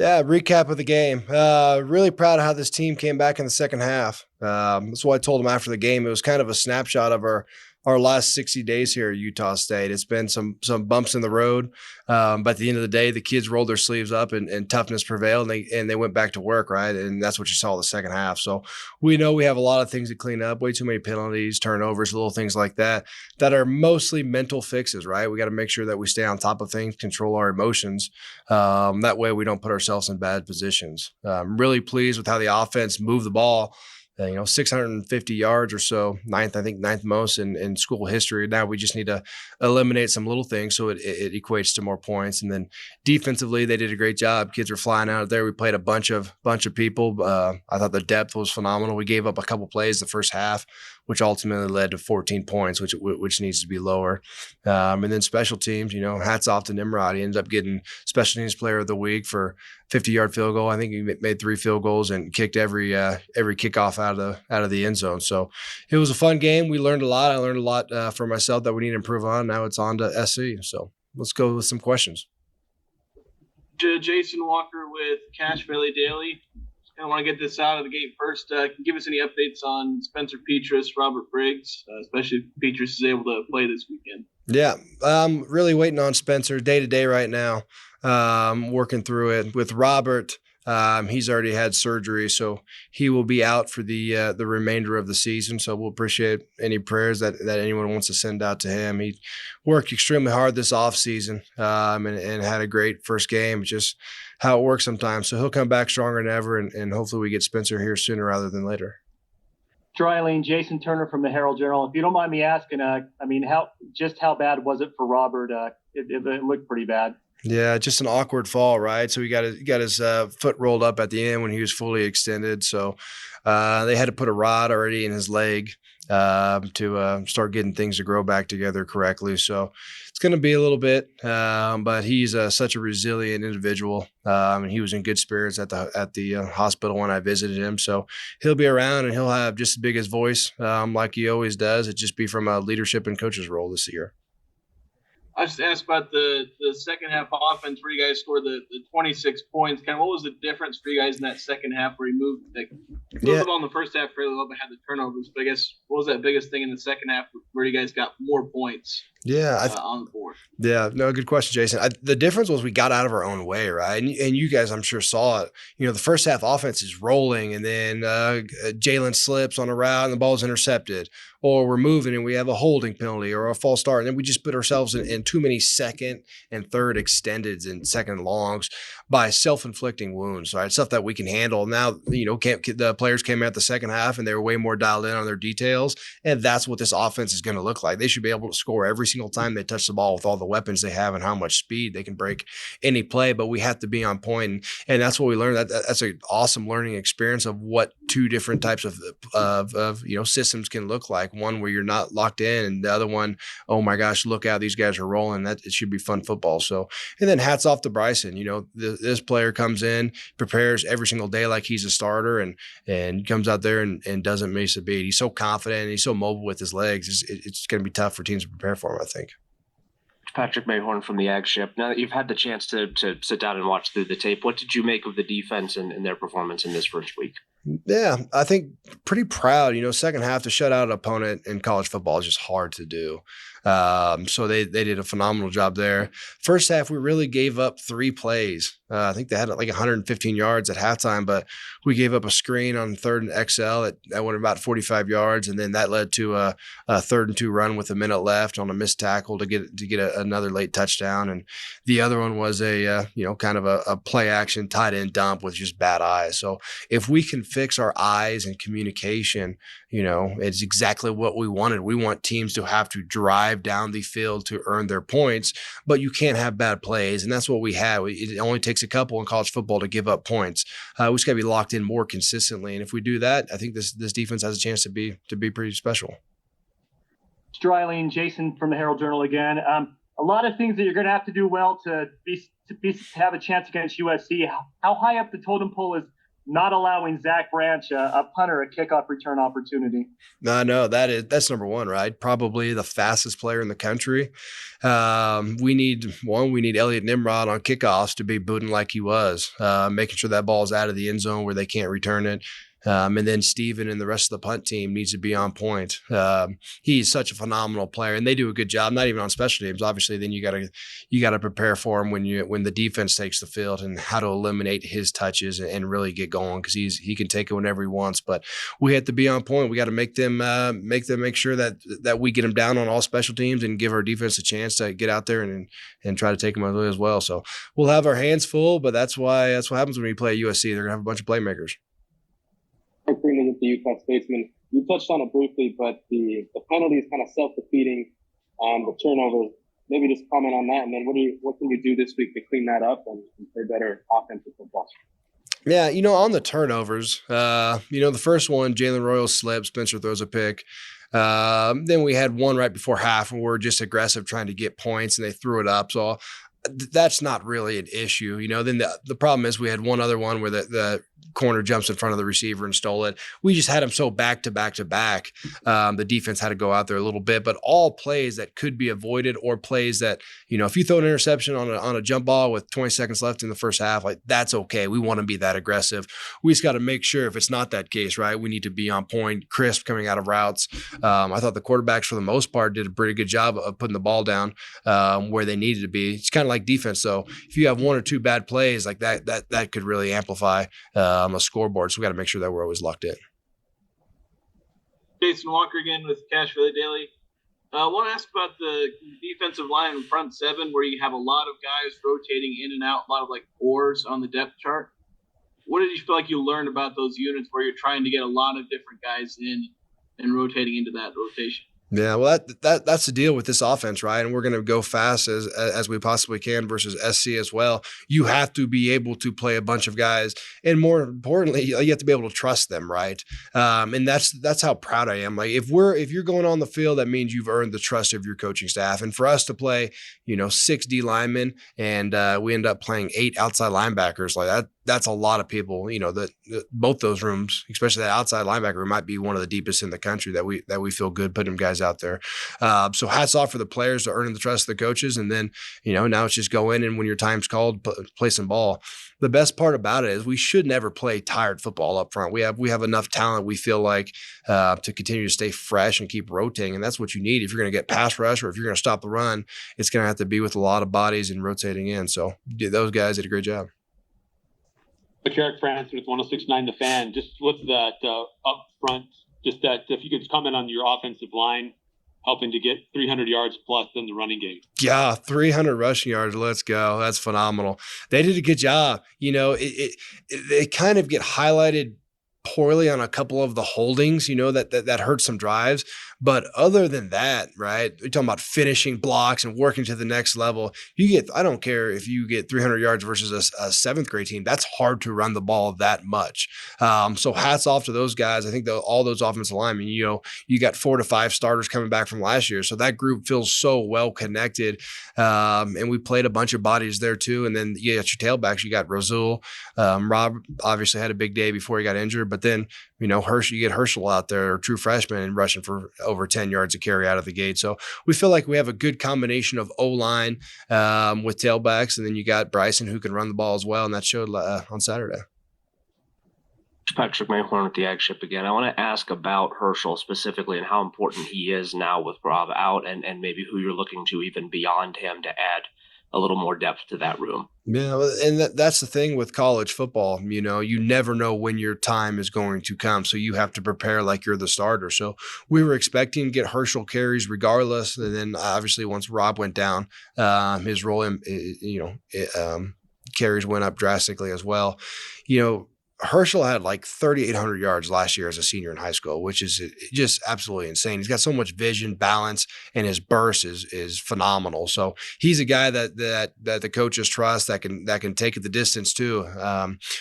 Yeah, recap of the game. Really proud of how this team came back in the second half. That's what I told them after the game. It was kind of a snapshot of our last 60 days here at Utah State. It's been some bumps in the road, but at the end of the day, the kids rolled their sleeves up and toughness prevailed, and they went back to work, right? And that's what you saw the second half. So we know we have a lot of things to clean up. Way too many penalties, turnovers, little things like that are mostly mental fixes, right? We got to make sure that we stay on top of things, control our emotions. That way we don't put ourselves in bad positions. I'm really pleased with how the offense moved the ball. 650 yards or so, ninth most in school history. Now we just need to eliminate some little things so it equates to more points. And then defensively, they did a great job. Kids were flying out there. We played a bunch of people. I thought the depth was phenomenal. We gave up a couple plays the first half, which ultimately led to 14 points, which needs to be lower. And then special teams, hats off to Nimrod. He ended up getting special teams player of the week for 50-yard field goal. I think he made 3 field goals and kicked every kickoff out of the end zone. So it was a fun game. We learned a lot. I learned a lot for myself that we need to improve on. Now it's on to SC. So let's go with some questions. Jason Walker with Cache Valley Daily. I want to get this out of the gate first. Can you give us any updates on Spencer Petras, Robert Briggs, especially if Petras is able to play this weekend? Yeah, I'm really waiting on Spencer day to day right now, working through it. With Robert, he's already had surgery, so he will be out for the remainder of the season. So we'll appreciate any prayers that anyone wants to send out to him. He worked extremely hard this offseason and had a great first game. It's just how it works sometimes. So he'll come back stronger than ever, and hopefully we get Spencer here sooner rather than later. Dreiling, Jason Turner from the Herald Journal. If you don't mind me asking, how bad was it for Robert? It looked pretty bad. Yeah, just an awkward fall, right? So he got his foot rolled up at the end when he was fully extended. So they had to put a rod already in his leg to start getting things to grow back together correctly. So it's going to be a little bit, but he's such a resilient individual, and he was in good spirits at the hospital when I visited him. So he'll be around, and he'll have just as big as voice like he always does. It just be from a leadership and coach's role this year. I just asked about the second half offense where you guys scored the 26 points. Kind of what was the difference for you guys in that second half where you moved the ball in the first half fairly well, but had the turnovers. But I guess what was that biggest thing in the second half where you guys got more points? On the board. Yeah, no, good question, Jason. The difference was we got out of our own way, right? And you guys, I'm sure, saw it. The first half offense is rolling, and then Jalen slips on a route and the ball's intercepted, or we're moving and we have a holding penalty or a false start, and then we just put ourselves in too many second and third extendeds and second longs by self-inflicting wounds, right? Stuff that we can handle. Now, the players came out the second half and they were way more dialed in on their details, and that's what this offense is going to look like. They should be able to score every single time they touch the ball with all the weapons they have and how much speed they can break any play, but we have to be on point. And that's what we learned. That's an awesome learning experience of what two different types of systems can look like. One where you're not locked in, and the other one, oh my gosh, look out, these guys are rolling. That it should be fun football. So, and then hats off to Bryson. This player comes in, prepares every single day like he's a starter, and comes out there and doesn't miss a beat. He's so confident and he's so mobile with his legs. It's going to be tough for teams to prepare for him, I think. Patrick Mayhorn from the Ag Ship. Now that you've had the chance to sit down and watch through the tape, what did you make of the defense and their performance in this first week? Yeah, I think pretty proud. Second half to shut out an opponent in college football is just hard to do. So they did a phenomenal job there. First half, we really gave up 3 plays. I think they had like 115 yards at halftime, but we gave up a screen on 3rd and XL that went about 45 yards, and then that led to a 3rd and 2 run with a minute left on a missed tackle to get another late touchdown. And the other one was a kind of a play action tight end dump with just bad eyes. So if we can fix our eyes and communication, it's exactly what we wanted. We want teams to have to drive down the field to earn their points, but you can't have bad plays, and that's what we had. It only takes a couple in college football to give up points. We just got to be locked in more consistently, and if we do that, I think this defense has a chance to be pretty special. Dreiling, Jason from the Herald Journal again. A lot of things that you're going to have to do well to have a chance against USC. How high up the totem pole is not allowing Zach Branch, a punter, a kickoff return opportunity. No, that's number one, right? Probably the fastest player in the country. We need Elliot Nimrod on kickoffs to be booting like he was, making sure that ball is out of the end zone where they can't return it. And then Steven and the rest of the punt team needs to be on point. He's such a phenomenal player, and they do a good job. Not even on special teams, obviously. Then you gotta prepare for him when the defense takes the field and how to eliminate his touches and really get going, because he can take it whenever he wants. But we have to be on point. We got to make them make sure that we get them down on all special teams and give our defense a chance to get out there and try to take them away as well. So we'll have our hands full, but that's what happens when we play USC. They're gonna have a bunch of playmakers. With the Utah Statesman, you touched on it briefly, but the penalty is kind of self-defeating. The turnovers, maybe just comment on that, and then what can you do this week to clean that up and play better offensive football? Yeah, on the turnovers, the first one, Jalen Royal slips, Spencer throws a pick. Then we had one right before half where we're just aggressive trying to get points, and they threw it up. So that's not really an issue. Then the problem is we had one other one where the corner jumps in front of the receiver and stole it. We just had him so back to back to back. The defense had to go out there a little bit, but all plays that could be avoided, or plays that, if you throw an interception on a jump ball with 20 seconds left in the first half, like, that's okay. We want to be that aggressive. We just got to make sure if it's not that case, right, we need to be on point, crisp coming out of routes. I thought the quarterbacks for the most part did a pretty good job of putting the ball down where they needed to be. It's kind of like defense, though. If you have one or two bad plays like that could really amplify a scoreboard. So we got to make sure that we're always locked in. Jason Walker again with Cash for the Daily. I want to ask about the defensive line in front seven, where you have a lot of guys rotating in and out, a lot of like oars on the depth chart. What did you feel like you learned about those units where you're trying to get a lot of different guys in and rotating into that rotation? Yeah, well, that's the deal with this offense, right? And we're going to go fast as we possibly can versus SC as well. You have to be able to play a bunch of guys, and more importantly, you have to be able to trust them, right? And that's how proud I am. Like if you're going on the field, that means you've earned the trust of your coaching staff. And for us to play, 6 D linemen, and we end up playing 8 outside linebackers, like that. That's a lot of people, both those rooms, especially that outside linebacker room, might be one of the deepest in the country that we feel good putting guys out there. So hats off for the players to earning the trust of the coaches. And then, now it's just go in and when your time's called, play some ball. The best part about it is we should never play tired football up front. We have enough talent, we feel like, to continue to stay fresh and keep rotating. And that's what you need. If you're going to get pass rush or if you're going to stop the run, it's going to have to be with a lot of bodies and rotating in. So those guys did a great job. Eric Francis with 106.9 The Fan. Just with that up front, just that if you could comment on your offensive line helping to get 300 yards plus in the running game. Yeah, 300 rushing yards. Let's go. That's phenomenal. They did a good job. They kind of get highlighted poorly on a couple of the holdings, that hurt some drives. But other than that, right, we're talking about finishing blocks and working to the next level. I don't care if you get 300 yards versus a seventh grade team. That's hard to run the ball that much. So hats off to those guys. I think all those offensive linemen, you got 4 to 5 starters coming back from last year. So that group feels so well connected. And we played a bunch of bodies there too. And then you got your tailbacks. You got Razul. Rob obviously had a big day before he got injured. But then, you get Herschel out there, a true freshman, and rushing for over 10 yards a carry out of the gate. So we feel like we have a good combination of O-line with tailbacks, and then you got Bryson who can run the ball as well, and that showed on Saturday. Patrick Mayhorn with the Ag Ship again. I want to ask about Herschel specifically and how important he is now with Rob out, and maybe who you're looking to even beyond him to add a little more depth to that room. Yeah, and that's the thing with college football. You never know when your time is going to come, so you have to prepare like you're the starter. So we were expecting to get Herschel carries regardless, and then obviously once Rob went down, his role in carries went up drastically as well. Herschel had like 3,800 yards last year as a senior in high school, which is just absolutely insane. He's got so much vision, balance, and his burst is phenomenal. So he's a guy that the coaches trust that can take it the distance too.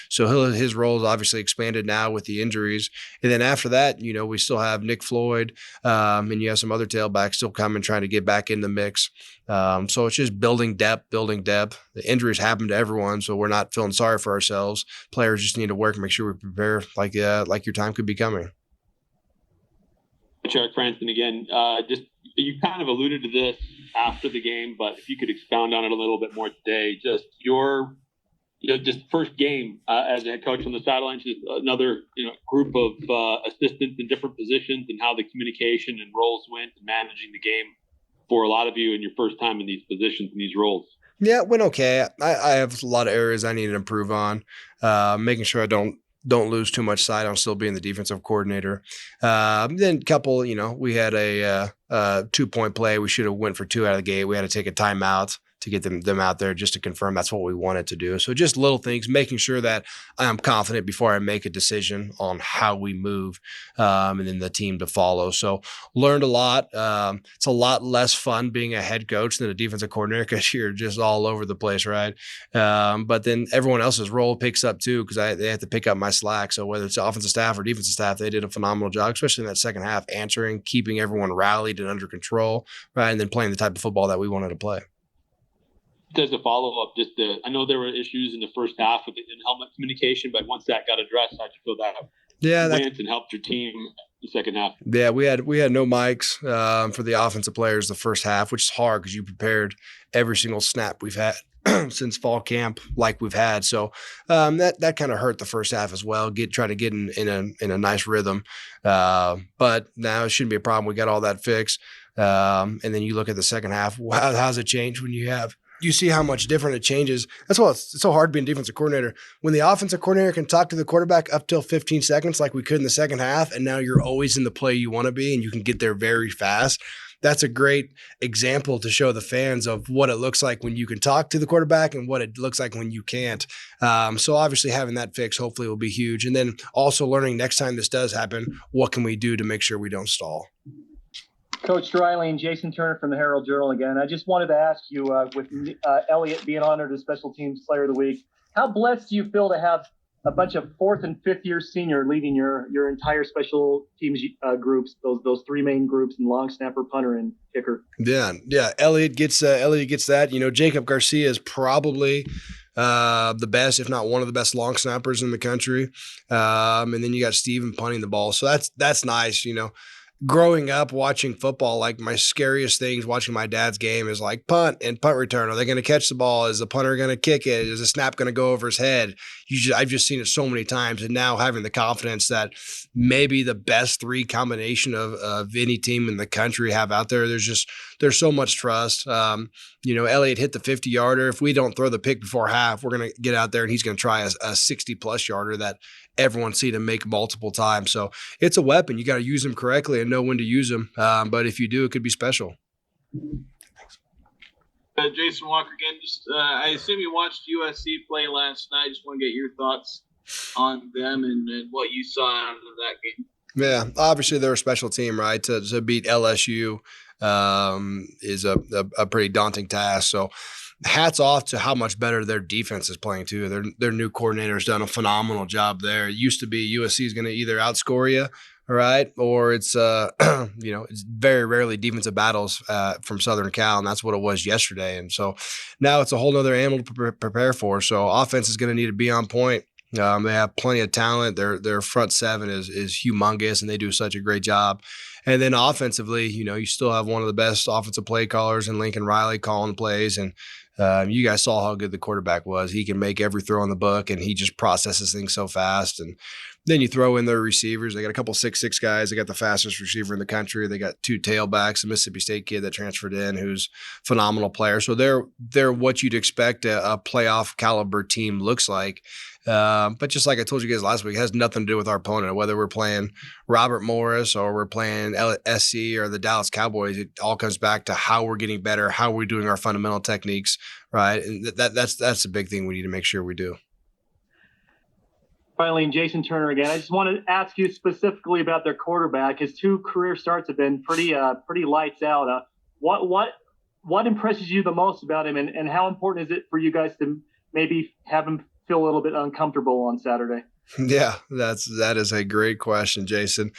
So his role is obviously expanded now with the injuries. And then after that, we still have Nick Floyd, and you have some other tailbacks still coming, trying to get back in the mix. So it's just building depth. The injuries happen to everyone, so we're not feeling sorry for ourselves. Players just need to work and make sure we prepare like your time could be coming. Eric Franson again. Just you kind of alluded to this after the game, but if you could expound on it a little bit more today, just your just first game as a head coach on the sidelines, just another group of assistants in different positions, and how the communication and roles went, and managing the game for a lot of you in your first time in these positions and these roles. Yeah, it went okay. I have a lot of areas I need to improve on, making sure I don't lose too much sight on still being the defensive coordinator. Then a couple, we had a 2-point play. We should have went for 2 out of the gate. We had to take a timeout to get them out there just to confirm that's what we wanted to do. So just little things, making sure that I am confident before I make a decision on how we move, and then the team to follow. So learned a lot. It's a lot less fun being a head coach than a defensive coordinator because you're just all over the place, right? But then everyone else's role picks up too because they have to pick up my slack. So whether it's offensive staff or defensive staff, they did a phenomenal job, especially in that second half, answering, keeping everyone rallied and under control, right? And then playing the type of football that we wanted to play. As a follow-up, I know there were issues in the first half with the in-helmet communication, but once that got addressed, how'd you feel that went and helped your team the second half? Yeah, we had no mics for the offensive players the first half, which is hard because you prepared every single snap we've had since fall camp like we've had. So that kind of hurt the first half as well, try to get in a nice rhythm. But now it shouldn't be a problem. We got all that fixed. And then you look at the second half. Wow, how's it change when you see how much different it changes. That's why it's so hard being defensive coordinator. When the offensive coordinator can talk to the quarterback up till 15 seconds like we could in the second half, and now you're always in the play you want to be and you can get there very fast. That's a great example to show the fans of what it looks like when you can talk to the quarterback and what it looks like when you can't. So obviously having that fix hopefully will be huge. And then also learning next time this does happen, what can we do to make sure we don't stall? Coach Dreiling, Jason Turner from the Herald Journal again. I just wanted to ask you, with Elliott being honored as Special Teams Player of the Week, how blessed do you feel to have a bunch of 4th and 5th year senior leading your entire special teams groups, those 3 main groups, and long snapper, punter, and kicker? Yeah. Elliott gets that. Jacob Garcia is probably the best, if not one of the best long snappers in the country. And then you got Steven punting the ball. So that's nice, Growing up watching football, like my scariest things watching my dad's game is like punt and punt return. Are they going to catch the ball? Is the punter going to kick it? Is the snap going to go over his head? I've just seen it so many times. And now having the confidence that maybe the best 3 combination of any team in the country have out there, there's so much trust. Elliott hit the 50-yarder. If we don't throw the pick before half, we're going to get out there and he's going to try a 60-plus yarder that everyone's seen him make multiple times. So it's a weapon. You got to use them correctly and know when to use them. But if you do, it could be special. Jason Walker again. I assume you watched USC play last night. Just want to get your thoughts on them and what you saw out of that game. Yeah, obviously they're a special team, right? To beat LSU is a pretty daunting task. So hats off to how much better their defense is playing too. Their new coordinator's done a phenomenal job there. It used to be USC is going to either outscore you, right, or it's it's very rarely defensive battles from Southern Cal, and that's what it was yesterday. And so now it's a whole other animal to prepare for. So offense is going to need to be on point. They have plenty of talent. Their front 7 is humongous, and they do such a great job. And then offensively, you still have one of the best offensive play callers in Lincoln Riley calling plays. And you guys saw how good the quarterback was. He can make every throw in the book, and he just processes things so fast. And then you throw in their receivers. They got a couple 6'6" guys. They got the fastest receiver in the country. They got 2 tailbacks, a Mississippi State kid that transferred in who's a phenomenal player. So they're what you'd expect a playoff caliber team looks like. But just like I told you guys last week, it has nothing to do with our opponent. Whether we're playing Robert Morris or we're playing SC or the Dallas Cowboys, it all comes back to how we're getting better, how we're doing our fundamental techniques, right? And that's the big thing we need to make sure we do. Finally, Jason Turner again. I just want to ask you specifically about their quarterback. His 2 career starts have been pretty lights out. What impresses you the most about him, and how important is it for you guys to maybe have him feel a little bit uncomfortable on Saturday? Yeah, that is a great question, Jason.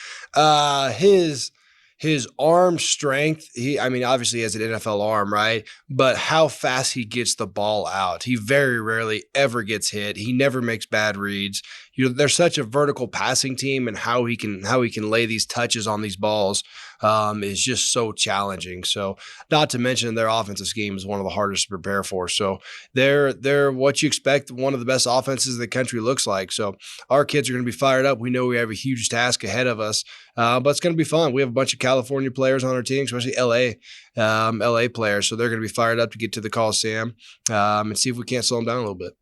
his arm strength, I mean, obviously he has an NFL arm, right? But how fast he gets the ball out. He very rarely ever gets hit. He never makes bad reads. They're such a vertical passing team, and how he can lay these touches on these balls is just so challenging. So, not to mention their offensive scheme is one of the hardest to prepare for. So, they're what you expect one of the best offenses the country looks like. So, our kids are going to be fired up. We know we have a huge task ahead of us, but it's going to be fun. We have a bunch of California players on our team, especially LA players. So they're going to be fired up to get to the Coliseum and see if we can't slow them down a little bit.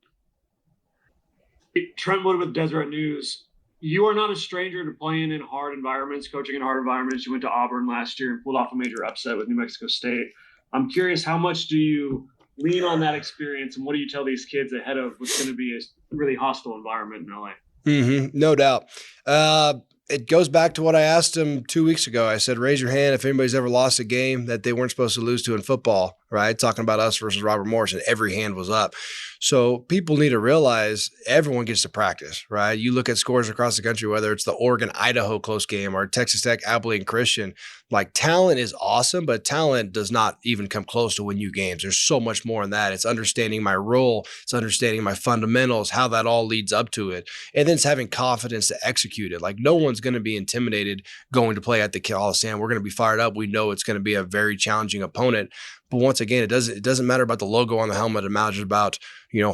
Trent Wood with Deseret News. You are not a stranger to playing in hard environments, coaching in hard environments. You went to Auburn last year and pulled off a major upset with New Mexico State. I'm curious, how much do you lean on that experience, and what do you tell these kids ahead of what's going to be a really hostile environment in LA? No doubt. It goes back to what I asked him 2 weeks ago. I said, raise your hand if anybody's ever lost a game that they weren't supposed to lose to in football, right? Talking about us versus Robert Morris, and every hand was up. So people need to realize everyone gets to practice, right? You look at scores across the country, whether it's the Oregon-Idaho close game or Texas Tech, Abilene Christian, like talent is awesome, but talent does not even come close to win you games. There's so much more in that. It's understanding my role. It's understanding my fundamentals, how that all leads up to it. And then it's having confidence to execute it. Like no one's going to be intimidated going to play at the Coliseum. We're going to be fired up. We know it's going to be a very challenging opponent. But once again, it doesn't matter about the logo on the helmet. It matters about,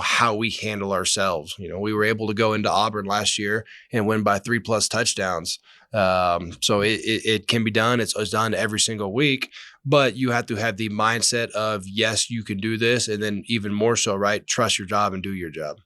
how we handle ourselves. We were able to go into Auburn last year and win by 3+ touchdowns. So it can be done. It's done every single week, but you have to have the mindset of, yes, you can do this. And then even more so, right? Trust your job and do your job.